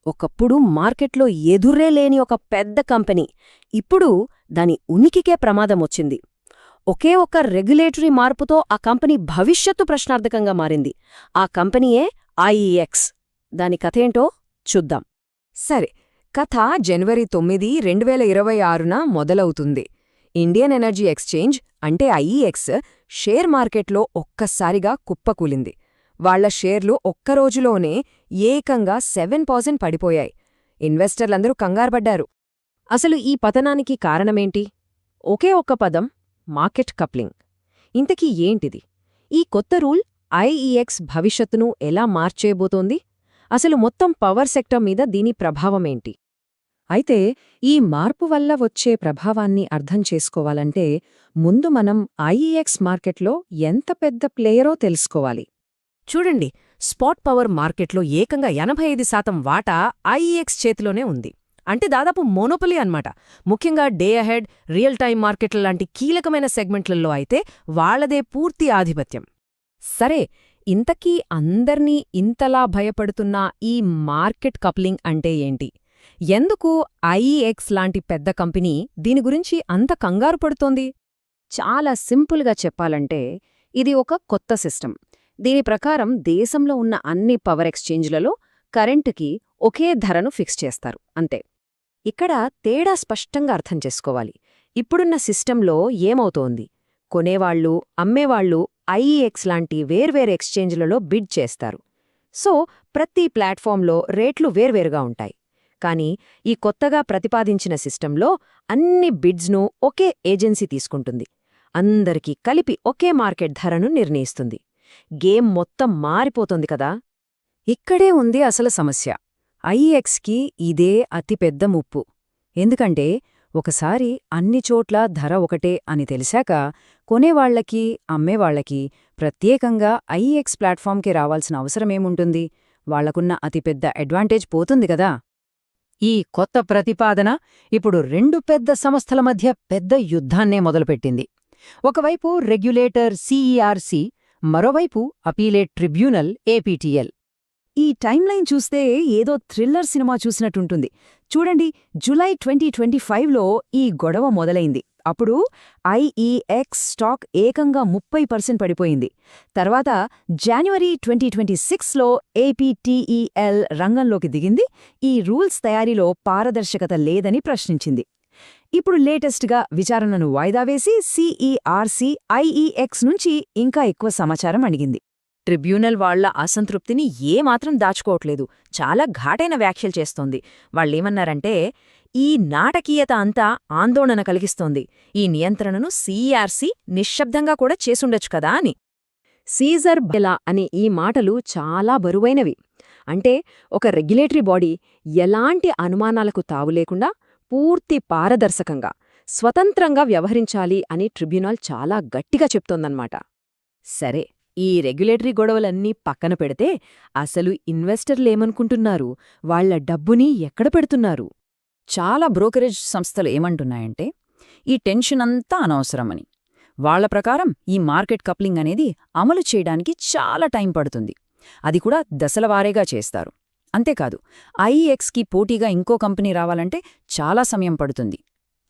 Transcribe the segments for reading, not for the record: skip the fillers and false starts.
ఒకప్పుడు మార్కెట్లో ఎదురే లేని ఒక పెద్ద కంపెనీ ఇప్పుడు దాని ఉనికికే ప్రమాదమొచ్చింది. ఒకే ఒక్క రెగ్యులేటరీ మార్పుతో ఆ కంపెనీ భవిష్యత్తు ప్రశ్నార్థకంగా మారింది. ఆ కంపెనీయే ఐఈఎక్స్. దాని కథేంటో చూద్దాం. సరే, కథ జనవరి 9, 2026న మొదలవుతుంది. ఇండియన్ ఎనర్జీ ఎక్స్చేంజ్ అంటే ఐఈఎక్స్ షేర్ మార్కెట్లో ఒక్కసారిగా కుప్పకూలింది. వాళ్ల షేర్లు ఒక్కరోజులోనే ఏకంగా 7% పడిపోయాయి. ఇన్వెస్టర్లందరూ కంగారుపడ్డారు. అసలు ఈ పతనానికి కారణమేంటి? ఒకే ఒక్క పదం, మార్కెట్ కప్లింగ్. ఇంతకీ ఏంటిది? ఈ కొత్త రూల్ ఐఈఎక్స్ భవిష్యత్తును ఎలా మార్చేయబోతోంది? అసలు మొత్తం పవర్ సెక్టర్ మీద దీని ప్రభావమేంటి? అయితే ఈ మార్పు వల్ల వచ్చే ప్రభావాన్ని అర్థం చేసుకోవాలంటే ముందు మనం ఐఈఎక్స్ మార్కెట్లో ఎంత పెద్ద ప్లేయరో తెలుసుకోవాలి. చూడండి, స్పాట్ పవర్ మార్కెట్లో ఏకంగా 85% వాటా ఐఈఎక్స్ చేతిలోనే ఉంది. అంటే దాదాపు మోనోపొలీ అన్నమాట. ముఖ్యంగా డే అహెడ్, రియల్ టైం మార్కెట్ల లాంటి కీలకమైన సెగ్మెంట్లలో అయితే వాళ్లదే పూర్తి ఆధిపత్యం. సరే, ఇంతకీ అందర్నీ ఇంతలా భయపడుతున్న ఈ మార్కెట్ కప్లింగ్ అంటే ఏంటి? ఎందుకు ఐఈఎక్స్ లాంటి పెద్ద కంపెనీ దీని గురించి అంత కంగారు పడుతోంది? చాలా సింపుల్గా చెప్పాలంటే ఇది ఒక కొత్త సిస్టమ్. దీని ప్రకారం దేశంలో ఉన్న అన్ని పవర్ ఎక్స్చేంజ్లలో కరెంటుకి ఒకే ధరను ఫిక్స్ చేస్తారు, అంతే. ఇక్కడ తేడా స్పష్టంగా అర్థం చేసుకోవాలి. ఇప్పుడున్న సిస్టంలో ఏమవుతోంది? కొనేవాళ్లు, అమ్మేవాళ్లు ఐఈఎక్స్ లాంటి వేర్వేరు ఎక్స్చేంజ్లలో బిడ్ చేస్తారు. సో ప్రతి ప్లాట్ఫామ్లో రేట్లు వేర్వేరుగా ఉంటాయి. కానీ ఈ కొత్తగా ప్రతిపాదించిన సిస్టంలో అన్ని బిడ్స్ను ఒకే ఏజెన్సీ తీసుకుంటుంది. అందరికీ కలిపి ఒకే మార్కెట్ ధరను నిర్ణయిస్తుంది. గేమ్ మొత్తం మారిపోతుంది కదా. ఇక్కడే ఉంది అసలు సమస్య. ఐఈఎక్స్కి ఇదే అతిపెద్ద ముప్పు. ఎందుకంటే ఒకసారి అన్ని చోట్ల ధర ఒకటే అని తెలిసాక కొనేవాళ్లకి, అమ్మేవాళ్లకి ప్రత్యేకంగా ఐఈఎక్స్ ప్లాట్ఫామ్కి రావాల్సిన అవసరమేముంటుంది? వాళ్లకున్న అతిపెద్ద అడ్వాంటేజ్ పోతుంది కదా. ఈ కొత్త ప్రతిపాదన ఇప్పుడు రెండు పెద్ద సంస్థల మధ్య పెద్ద యుద్ధాన్నే మొదలుపెట్టింది. ఒకవైపు రెగ్యులేటర్ సిఈఆర్సి, మరోవైపు అపీలేట్ ట్రిబ్యునల్ ఏపీటీఎల్. ఈ టైమ్లైన్ చూస్తే ఏదో థ్రిల్లర్ సినిమా చూసినట్టుంటుంది. చూడండి, జులై 2025లో ఈ గొడవ మొదలైంది. అప్పుడు ఐఈఎక్స్ స్టాక్ ఏకంగా 30% పడిపోయింది. తర్వాత జనవరి 2026లో ఏపీటీఈఎల్ రంగంలోకి దిగింది. ఈ రూల్స్ తయారీలో పారదర్శకత లేదని ప్రశ్నించింది. ఇప్పుడు లేటెస్ట్గా విచారణను వాయిదా వేసి సిఈఆర్సి ఐఈఎక్స్ నుంచి ఇంకా ఎక్కువ సమాచారం అడిగింది. ట్రిబ్యునల్ వాళ్ల అసంతృప్తిని ఏమాత్రం దాచుకోవట్లేదు. చాలా ఘాటైన వ్యాఖ్యలు చేస్తోంది. వాళ్ళేమన్నారంటే, ఈ నాటకీయత అంతా ఆందోళన కలిగిస్తోంది. ఈ నియంత్రణను సిఈఆర్సి నిశ్శబ్దంగా కూడా చేసుండొచ్చు కదా అని. సీజర్ బెలా అనే ఈ మాటలు చాలా బరువైనవి. అంటే ఒక రెగ్యులేటరీ బాడీ ఎలాంటి అనుమానాలకు తావులేకుండా పూర్తి పారదర్శకంగా, స్వతంత్రంగా వ్యవహరించాలి అని ట్రిబ్యునల్ చాలా గట్టిగా చెప్తోందన్నమాట. సరే, ఈ రెగ్యులేటరీ గొడవలన్నీ పక్కన పెడితే అసలు ఇన్వెస్టర్లేమనుకుంటున్నారు? వాళ్ల డబ్బుని ఎక్కడ పెడుతున్నారు? చాలా బ్రోకరేజ్ సంస్థలు ఏమంటున్నాయంటే ఈ టెన్షన్ అంతా అనవసరమని. వాళ్ల ప్రకారం ఈ మార్కెట్ కప్లింగ్ అనేది అమలు చేయడానికి చాలా టైం పడుతుంది. అది కూడా దశలవారీగా చేస్తారు. అంతేకాదు, ఐఈఎక్స్కి పోటీగా ఇంకో కంపెనీ రావాలంటే చాలా సమయం పడుతుంది.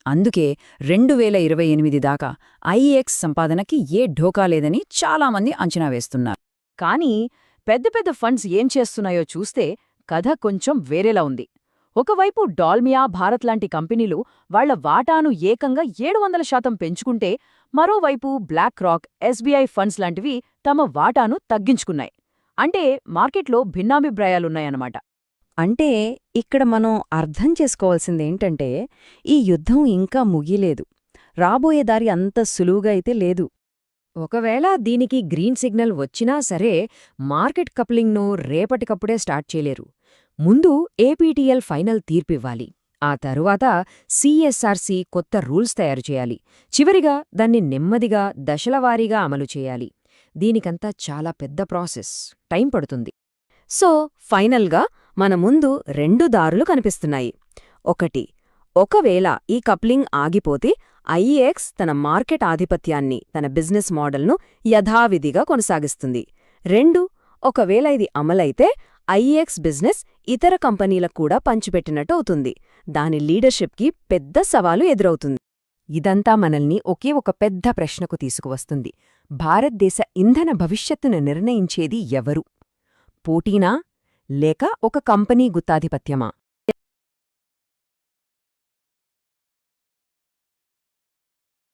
అందుకే 2028 దాకా ఐఈఎక్స్ సంపాదనకి ఏ ఢోకా లేదని చాలామంది అంచనా వేస్తున్నారు. కానీ పెద్ద పెద్ద ఫండ్స్ ఏం చేస్తున్నాయో చూస్తే కథ కొంచెం వేరేలా ఉంది. ఒకవైపు డాల్మియా, భారత్ లాంటి కంపెనీలు వాళ్ల వాటాను ఏకంగా 700% పెంచుకుంటే, మరోవైపు బ్లాక్ రాక్, ఎస్బీఐ ఫండ్స్ లాంటివి తమ వాటాను తగ్గించుకున్నాయి. అంటే మార్కెట్లో భిన్నాభిప్రాయాలున్నాయన్నమాట. అంటే ఇక్కడ మనం అర్థం చేసుకోవాల్సిందేంటంటే ఈ యుద్ధం ఇంకా ముగిలేదు. రాబోయే దారి అంత సులువుగా అయితే లేదు. ఒకవేళ దీనికి గ్రీన్ సిగ్నల్ వచ్చినా సరే మార్కెట్ కప్లింగ్ను రేపటికప్పుడే స్టార్ట్ చేయలేరు. ముందు ఏపీటీఎల్ ఫైనల్ తీర్పివ్వాలి. ఆ తరువాత సిఎస్ఆర్సి కొత్త రూల్స్ తయారు చేయాలి. చివరిగా దాన్ని నెమ్మదిగా దశలవారీగా అమలు చేయాలి. దీనికంతా చాలా పెద్ద ప్రాసెస్, టైం పడుతుంది. సో ఫైనల్గా మన ముందు రెండు దారులు కనిపిస్తున్నాయి. ఒకటి, ఒకవేళ ఈ కప్లింగ్ ఆగిపోతే ఐఈఎక్స్ తన మార్కెట్ ఆధిపత్యాన్ని, తన బిజినెస్ మోడల్ను యథావిధిగా కొనసాగిస్తుంది. 2, ఒకవేళ ఇది అమలైతే ఐఈఎక్స్ బిజినెస్ ఇతర కంపెనీలకు కూడా పంచిపెట్టినట్టు అవుతుంది. దాని లీడర్షిప్కి పెద్ద సవాలు ఎదురవుతుంది. ఇదంతా మనల్ని ఒకే ఒక పెద్ద ప్రశ్నకు తీసుకువస్తుంది. భారతదేశ ఇంధన భవిష్యత్తును నిర్ణయించేది ఎవరు? పోటీనా లేక ఒక కంపెనీ గుత్తాధిపత్యమా?